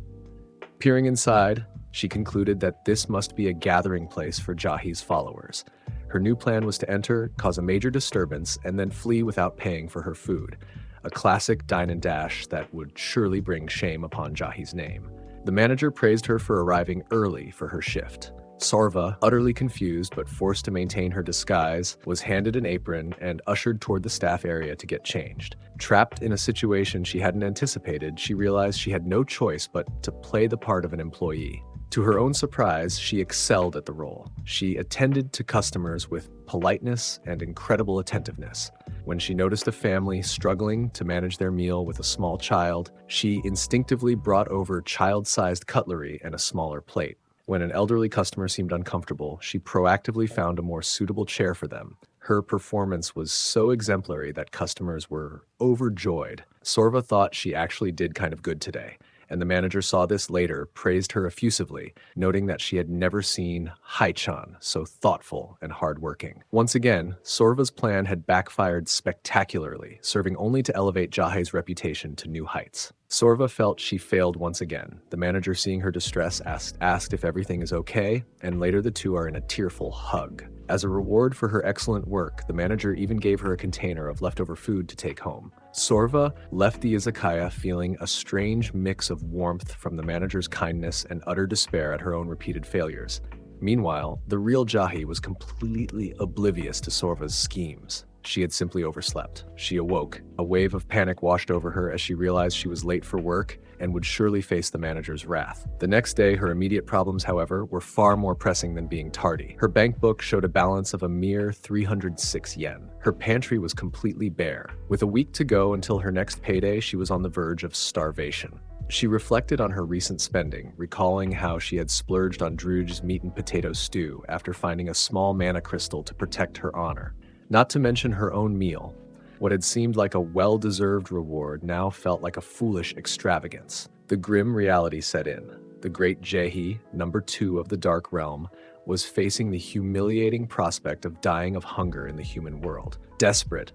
Peering inside, she concluded that this must be a gathering place for Jahi's followers. Her new plan was to enter, cause a major disturbance, and then flee without paying for her food. A classic dine and dash that would surely bring shame upon Jahi's name. The manager praised her for arriving early for her shift. Sorva, utterly confused but forced to maintain her disguise, was handed an apron and ushered toward the staff area to get changed. Trapped in a situation she hadn't anticipated, she realized she had no choice but to play the part of an employee. To her own surprise, she excelled at the role. She attended to customers with politeness and incredible attentiveness. When she noticed a family struggling to manage their meal with a small child, she instinctively brought over child-sized cutlery and a smaller plate. When an elderly customer seemed uncomfortable, she proactively found a more suitable chair for them. Her performance was so exemplary that customers were overjoyed. Sorva thought she actually did kind of good today, and the manager saw this later, praised her effusively, noting that she had never seen Hai-chan so thoughtful and hardworking. Once again, Sorva's plan had backfired spectacularly, serving only to elevate Jahi's reputation to new heights. Sorva felt she failed once again. The manager, seeing her distress, asked if everything is okay, and later the two are in a tearful hug. As a reward for her excellent work, the manager even gave her a container of leftover food to take home. Sorva left the izakaya feeling a strange mix of warmth from the manager's kindness and utter despair at her own repeated failures. Meanwhile, the real Jahi was completely oblivious to Sorva's schemes. She had simply overslept. She awoke. A wave of panic washed over her as she realized she was late for work and would surely face the manager's wrath. The next day, her immediate problems, however, were far more pressing than being tardy. Her bank book showed a balance of a mere 306 yen. Her pantry was completely bare. With a week to go until her next payday, she was on the verge of starvation. She reflected on her recent spending, recalling how she had splurged on Druge's meat and potato stew after finding a small mana crystal to protect her honor. Not to mention her own meal. What had seemed like a well-deserved reward now felt like a foolish extravagance. The grim reality set in. The great Jahi, number 2 of the Dark Realm, was facing the humiliating prospect of dying of hunger in the human world. Desperate,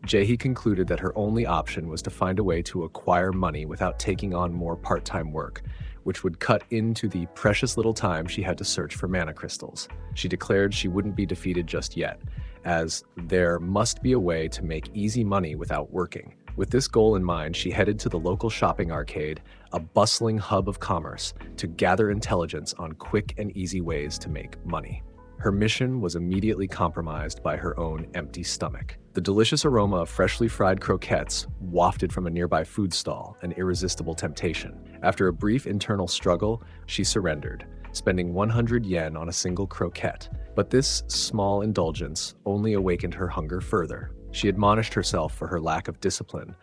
Jahi concluded that her only option was to find a way to acquire money without taking on more part-time work, which would cut into the precious little time she had to search for mana crystals. She declared she wouldn't be defeated just yet, as there must be a way to make easy money without working. With this goal in mind, she headed to the local shopping arcade, a bustling hub of commerce, to gather intelligence on quick and easy ways to make money. Her mission was immediately compromised by her own empty stomach. The delicious aroma of freshly fried croquettes wafted from a nearby food stall, an irresistible temptation. After a brief internal struggle, she surrendered, spending 100 yen on a single croquette. But this small indulgence only awakened her hunger further. She admonished herself for her lack of discipline,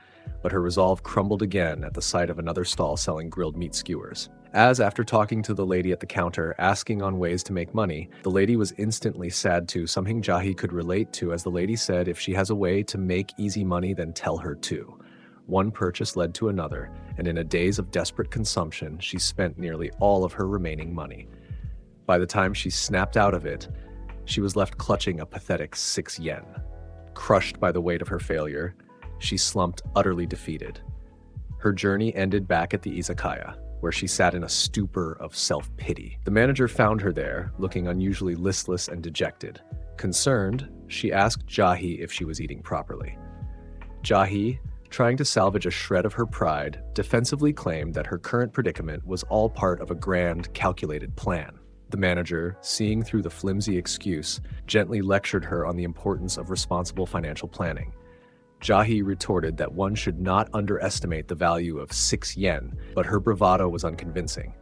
but her resolve crumbled again at the sight of another stall selling grilled meat skewers. As, after talking to the lady at the counter, asking on ways to make money, the lady was instantly sad to, something Jahi could relate to, as the lady said, if she has a way to make easy money, then tell her to. One purchase led to another, and in a daze of desperate consumption, she spent nearly all of her remaining money. By the time she snapped out of it, she was left clutching a pathetic 6 yen. Crushed by the weight of her failure, she slumped utterly defeated. Her journey ended back at the izakaya, where she sat in a stupor of self-pity. The manager found her there, looking unusually listless and dejected. Concerned, she asked Jahi if she was eating properly. Jahi, trying to salvage a shred of her pride, defensively claimed that her current predicament was all part of a grand, calculated plan. The manager, seeing through the flimsy excuse, gently lectured her on the importance of responsible financial planning. Jahi retorted that one should not underestimate the value of 6 yen, but her bravado was unconvincing.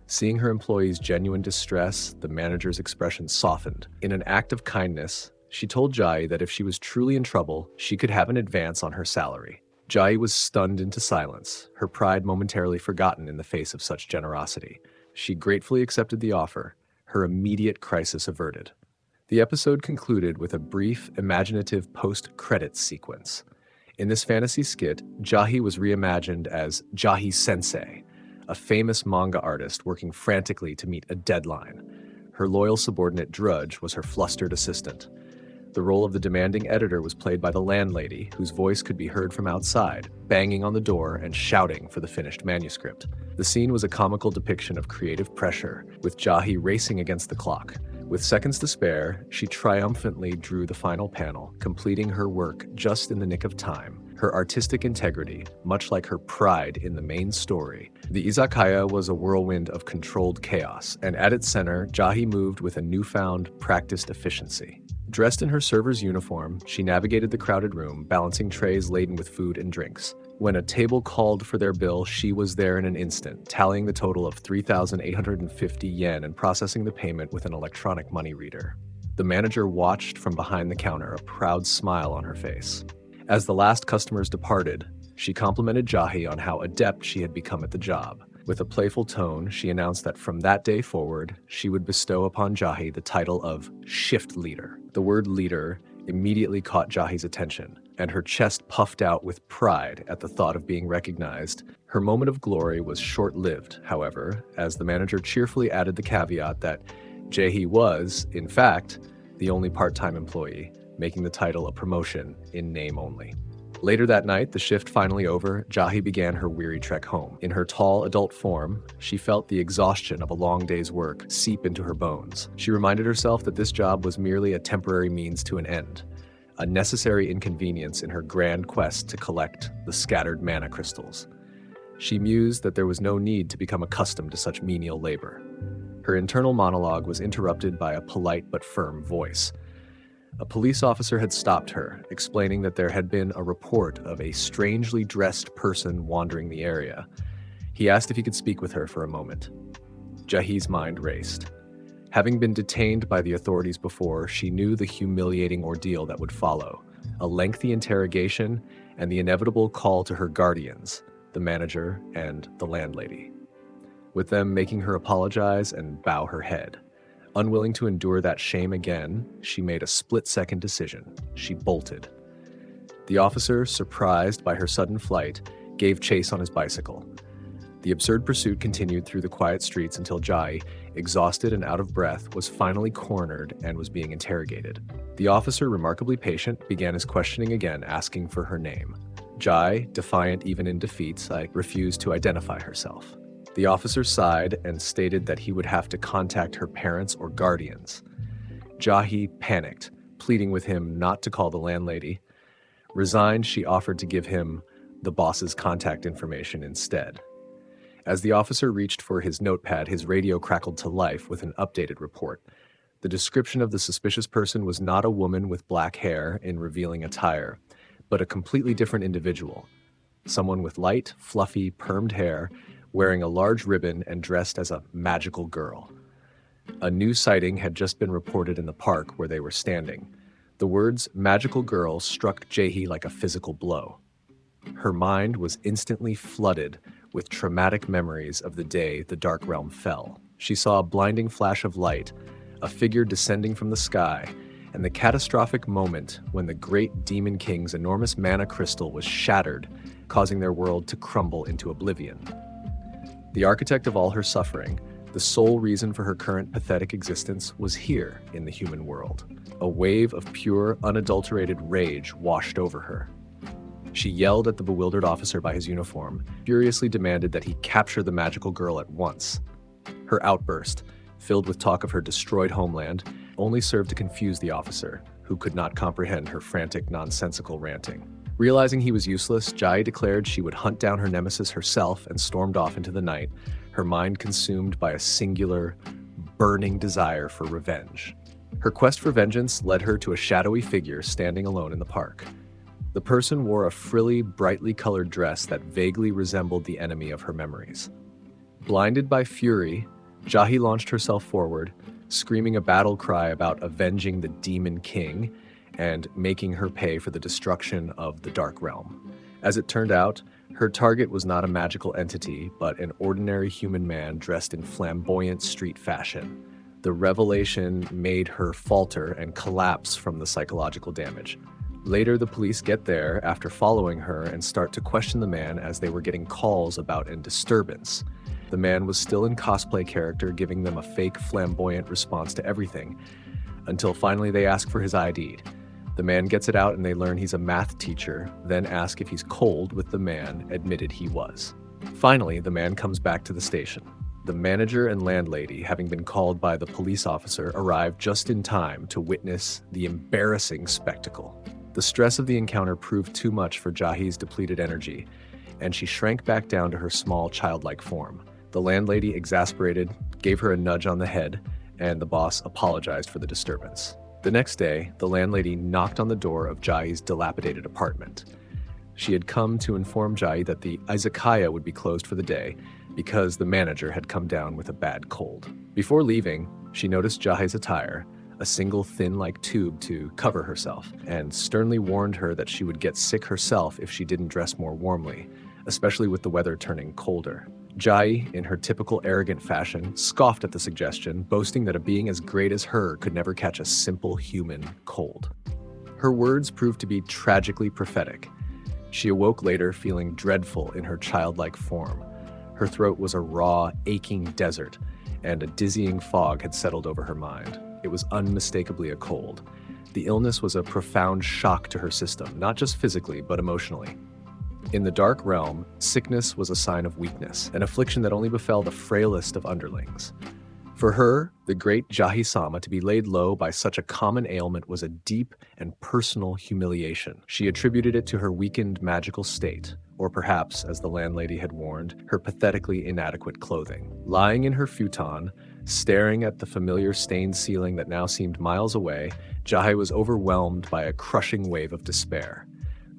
Seeing her employee's genuine distress, the manager's expression softened. In an act of kindness, she told Jahi that if she was truly in trouble, she could have an advance on her salary. Jahi was stunned into silence, her pride momentarily forgotten in the face of such generosity. She gratefully accepted the offer, her immediate crisis averted. The episode concluded with a brief, imaginative post-credits sequence. In this fantasy skit, Jahi was reimagined as Jahi Sensei, a famous manga artist working frantically to meet a deadline. Her loyal subordinate Drudge was her flustered assistant. The role of the demanding editor was played by the landlady, whose voice could be heard from outside, banging on the door and shouting for the finished manuscript. The scene was a comical depiction of creative pressure, with Jahi racing against the clock. With seconds to spare, she triumphantly drew the final panel, completing her work just in the nick of time. Her artistic integrity, much like her pride in the main story. The izakaya was a whirlwind of controlled chaos, and at its center, Jahi moved with a newfound, practiced efficiency. Dressed in her server's uniform, she navigated the crowded room, balancing trays laden with food and drinks. When a table called for their bill, she was there in an instant, tallying the total of 3,850 yen and processing the payment with an electronic money reader. The manager watched from behind the counter, a proud smile on her face. As the last customers departed, she complimented Jahi on how adept she had become at the job. With a playful tone, she announced that from that day forward, she would bestow upon Jahi the title of shift leader. The word leader immediately caught Jahi's attention, and her chest puffed out with pride at the thought of being recognized. Her moment of glory was short-lived, however, as the manager cheerfully added the caveat that Jahi was, in fact, the only part-time employee, making the title a promotion in name only. Later that night, the shift finally over, Jahi began her weary trek home. In her tall adult form, she felt the exhaustion of a long day's work seep into her bones. She reminded herself that this job was merely a temporary means to an end, a necessary inconvenience in her grand quest to collect the scattered mana crystals. She mused that there was no need to become accustomed to such menial labor. Her internal monologue was interrupted by a polite but firm voice. A police officer had stopped her, explaining that there had been a report of a strangely dressed person wandering the area. He asked if he could speak with her for a moment. Jahi's mind raced. Having been detained by the authorities before, she knew the humiliating ordeal that would follow, a lengthy interrogation and the inevitable call to her guardians, the manager and the landlady, with them making her apologize and bow her head. Unwilling to endure that shame again, she made a split-second decision. She bolted. The officer, surprised by her sudden flight, gave chase on his bicycle. The absurd pursuit continued through the quiet streets until Jahi, exhausted and out of breath, was finally cornered and was being interrogated. The officer, remarkably patient, began his questioning again, asking for her name. Jahi, defiant even in defeat, refused to identify herself. The officer sighed and stated that he would have to contact her parents or guardians. Jahi panicked, pleading with him not to call the landlady. Resigned, she offered to give him the boss's contact information instead. As the officer reached for his notepad, his radio crackled to life with an updated report. The description of the suspicious person was not a woman with black hair in revealing attire, but a completely different individual. Someone with light, fluffy, permed hair, wearing a large ribbon and dressed as a magical girl. A new sighting had just been reported in the park where they were standing. The words magical girl struck Jahi like a physical blow. Her mind was instantly flooded with traumatic memories of the day the Dark Realm fell. She saw a blinding flash of light, a figure descending from the sky, and the catastrophic moment when the great Demon King's enormous mana crystal was shattered, causing their world to crumble into oblivion. The architect of all her suffering, the sole reason for her current pathetic existence, was here in the human world. A wave of pure, unadulterated rage washed over her. She yelled at the bewildered officer by his uniform, furiously demanded that he capture the magical girl at once. Her outburst, filled with talk of her destroyed homeland, only served to confuse the officer, who could not comprehend her frantic, nonsensical ranting. Realizing he was useless, Jahi declared she would hunt down her nemesis herself and stormed off into the night, her mind consumed by a singular, burning desire for revenge. Her quest for vengeance led her to a shadowy figure standing alone in the park. The person wore a frilly, brightly colored dress that vaguely resembled the enemy of her memories. Blinded by fury, Jahi launched herself forward, screaming a battle cry about avenging the Demon King and making her pay for the destruction of the Dark Realm. As it turned out, her target was not a magical entity, but an ordinary human man dressed in flamboyant street fashion. The revelation made her falter and collapse from the psychological damage. Later, the police get there after following her and start to question the man as they were getting calls about a disturbance. The man was still in cosplay character, giving them a fake flamboyant response to everything, until finally they ask for his ID. The man gets it out and they learn he's a math teacher, then ask if he's cold, with the man admitted he was. Finally, the man comes back to the station. The manager and landlady, having been called by the police officer, arrive just in time to witness the embarrassing spectacle. The stress of the encounter proved too much for Jahi's depleted energy, and she shrank back down to her small, childlike form. The landlady, exasperated, gave her a nudge on the head, and the boss apologized for the disturbance. The next day, the landlady knocked on the door of Jahi's dilapidated apartment. She had come to inform Jahi that the izakaya would be closed for the day because the manager had come down with a bad cold. Before leaving, she noticed Jahi's attire, a single thin-like tube to cover herself, and sternly warned her that she would get sick herself if she didn't dress more warmly, especially with the weather turning colder. Jahi, in her typical arrogant fashion, scoffed at the suggestion, boasting that a being as great as her could never catch a simple human cold. Her words proved to be tragically prophetic. She awoke later feeling dreadful in her childlike form. Her throat was a raw, aching desert, and a dizzying fog had settled over her mind. It was unmistakably a cold. The illness was a profound shock to her system, not just physically, but emotionally. In the Dark Realm, sickness was a sign of weakness, an affliction that only befell the frailest of underlings. For her, the great Jahi-sama, to be laid low by such a common ailment was a deep and personal humiliation. She attributed it to her weakened magical state, or perhaps, as the landlady had warned, her pathetically inadequate clothing. Lying in her futon, staring at the familiar stained ceiling that now seemed miles away, Jahi was overwhelmed by a crushing wave of despair.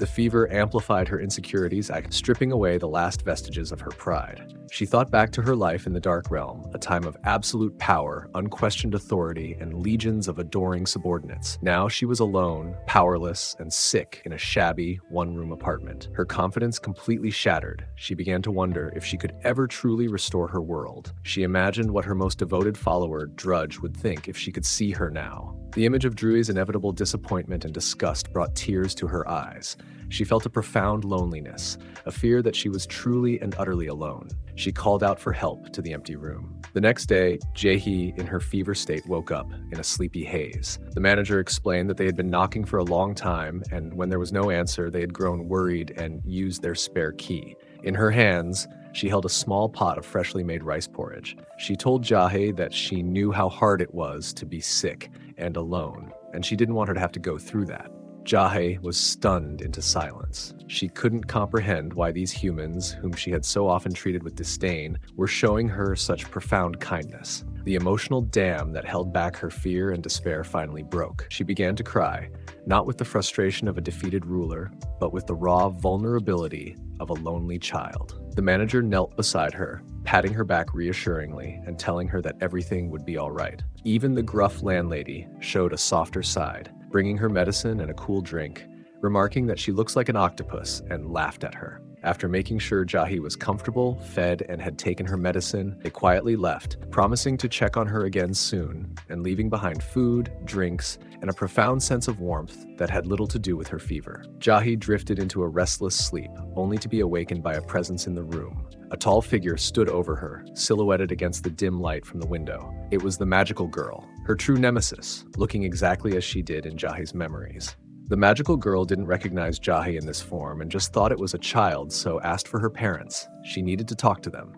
The fever amplified her insecurities, stripping away the last vestiges of her pride. She thought back to her life in the Dark Realm, a time of absolute power, unquestioned authority, and legions of adoring subordinates. Now she was alone, powerless, and sick in a shabby, one-room apartment. Her confidence completely shattered. She began to wonder if she could ever truly restore her world. She imagined what her most devoted follower, Drudge, would think if she could see her now. The image of Drui's inevitable disappointment and disgust brought tears to her eyes. She felt a profound loneliness, a fear that she was truly and utterly alone. She called out for help to the empty room. The next day, Jahi, in her fever state, woke up in a sleepy haze. The manager explained that they had been knocking for a long time, and when there was no answer, they had grown worried and used their spare key. In her hands, She held a small pot of freshly made rice porridge. She told Jahe that she knew how hard it was to be sick and alone, and she didn't want her to have to go through that. Jahe was stunned into silence. She couldn't comprehend why these humans, whom she had so often treated with disdain, were showing her such profound kindness. The emotional dam that held back her fear and despair finally broke. She began to cry, not with the frustration of a defeated ruler, but with the raw vulnerability of a lonely child. The manager knelt beside her, patting her back reassuringly and telling her that everything would be all right. Even the gruff landlady showed a softer side, bringing her medicine and a cool drink, remarking that she looks like an octopus, and laughed at her. After making sure Jahe was comfortable, fed, and had taken her medicine, they quietly left, promising to check on her again soon, and leaving behind food, drinks, and a profound sense of warmth that had little to do with her fever. Jahe drifted into a restless sleep, only to be awakened by a presence in the room. A tall figure stood over her, silhouetted against the dim light from the window. It was the magical girl, her true nemesis, looking exactly as she did in Jahe's memories. The magical girl didn't recognize Jahe in this form and just thought it was a child, so asked for her parents. She needed to talk to them.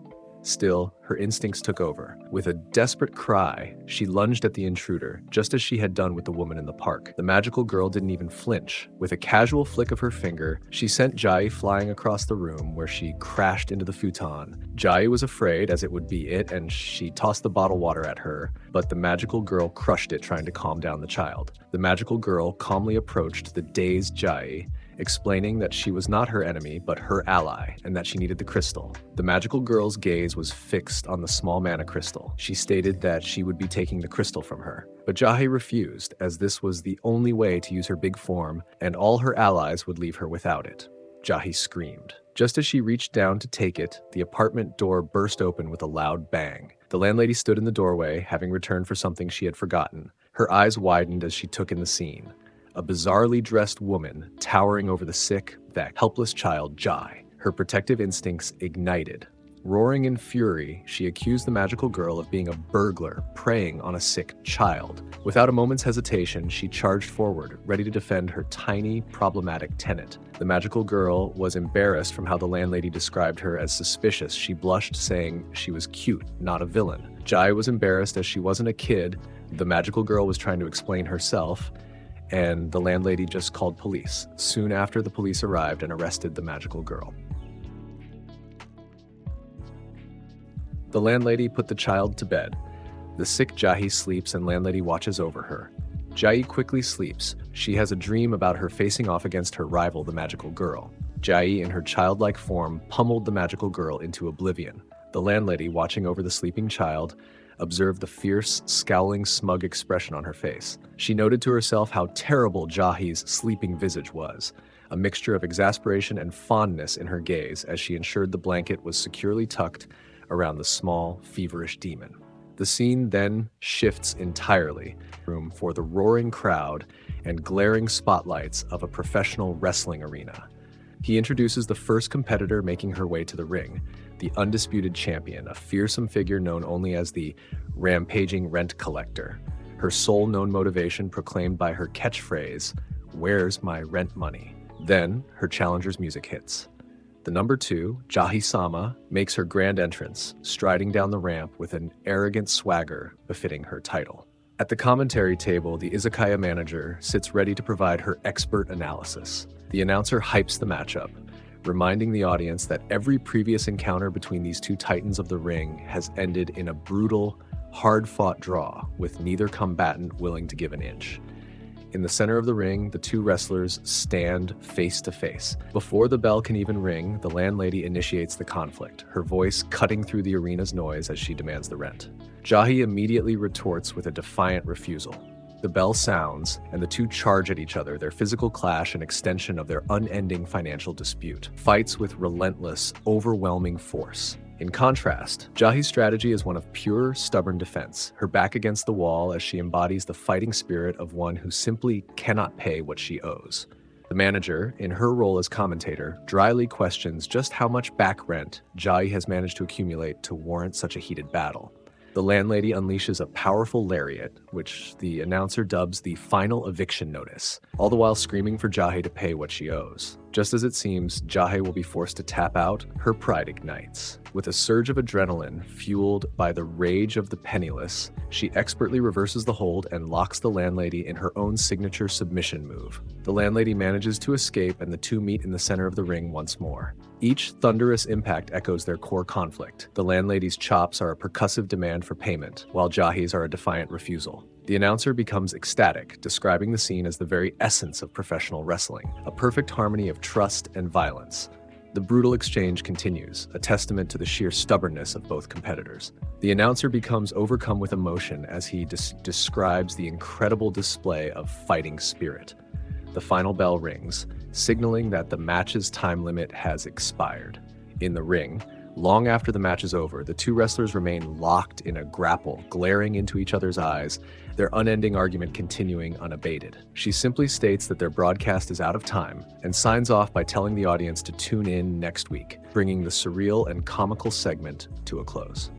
Still, her instincts took over. With a desperate cry, she lunged at the intruder, just as she had done with the woman in the park. The magical girl didn't even flinch. With a casual flick of her finger, she sent Jahe flying across the room, where she crashed into the futon. Jahe was afraid, as it would be it, and she tossed the bottled water at her, but the magical girl crushed it, trying to calm down the child. The magical girl calmly approached the dazed Jahe, explaining that she was not her enemy, but her ally, and that she needed the crystal. The magical girl's gaze was fixed on the small mana crystal. She stated that she would be taking the crystal from her. But Jahe refused, as this was the only way to use her big form, and all her allies would leave her without it. Jahe screamed. Just as she reached down to take it, the apartment door burst open with a loud bang. The landlady stood in the doorway, having returned for something she had forgotten. Her eyes widened as she took in the scene. A bizarrely dressed woman towering over the sick, that helpless child, Jahe. Her protective instincts ignited. Roaring in fury, she accused the magical girl of being a burglar preying on a sick child. Without a moment's hesitation, she charged forward, ready to defend her tiny, problematic tenant. The magical girl was embarrassed from how the landlady described her as suspicious. She blushed, saying she was cute, not a villain. Jahe was embarrassed as she wasn't a kid. The magical girl was trying to explain herself, and the landlady just called police. Soon after, the police arrived and arrested the magical girl. The landlady put the child to bed. The sick Jahe sleeps and landlady watches over her. Jahe quickly sleeps. She has a dream about her facing off against her rival, the magical girl. Jahe, in her childlike form, pummeled the magical girl into oblivion. The landlady, watching over the sleeping child, observed the fierce, scowling, smug expression on her face. She noted to herself how terrible Jahe's sleeping visage was, a mixture of exasperation and fondness in her gaze as she ensured the blanket was securely tucked around the small, feverish demon. The scene then shifts entirely, room for the roaring crowd and glaring spotlights of a professional wrestling arena. He introduces the first competitor making her way to the ring, the undisputed champion, a fearsome figure known only as the rampaging rent collector. Her sole known motivation proclaimed by her catchphrase, "Where's my rent money?" Then, her challenger's music hits. The number 2, Jahe-sama, makes her grand entrance, striding down the ramp with an arrogant swagger befitting her title. At the commentary table, the izakaya manager sits ready to provide her expert analysis. The announcer hypes the matchup, reminding the audience that every previous encounter between these two titans of the ring has ended in a brutal, hard-fought draw, with neither combatant willing to give an inch. In the center of the ring, the two wrestlers stand face to face. Before the bell can even ring, the landlady initiates the conflict, her voice cutting through the arena's noise as she demands the rent. Jahe immediately retorts with a defiant refusal. The bell sounds, and the two charge at each other, their physical clash an extension of their unending financial dispute. Fights with relentless, overwhelming force. In contrast, Jahe's strategy is one of pure, stubborn defense, her back against the wall as she embodies the fighting spirit of one who simply cannot pay what she owes. The manager, in her role as commentator, dryly questions just how much back rent Jahe has managed to accumulate to warrant such a heated battle. The landlady unleashes a powerful lariat, which the announcer dubs the final eviction notice, all the while screaming for Jahe to pay what she owes. Just as it seems Jahe will be forced to tap out, her pride ignites. With a surge of adrenaline fueled by the rage of the penniless, she expertly reverses the hold and locks the landlady in her own signature submission move. The landlady manages to escape and the two meet in the center of the ring once more. Each thunderous impact echoes their core conflict. The landlady's chops are a percussive demand for payment, while Jahe's are a defiant refusal. The announcer becomes ecstatic, describing the scene as the very essence of professional wrestling, a perfect harmony of trust and violence. The brutal exchange continues, a testament to the sheer stubbornness of both competitors. The announcer becomes overcome with emotion as he describes the incredible display of fighting spirit. The final bell rings, signaling that the match's time limit has expired. In the ring, long after the match is over, the two wrestlers remain locked in a grapple, glaring into each other's eyes, their unending argument continuing unabated. She simply states that their broadcast is out of time and signs off by telling the audience to tune in next week, bringing the surreal and comical segment to a close.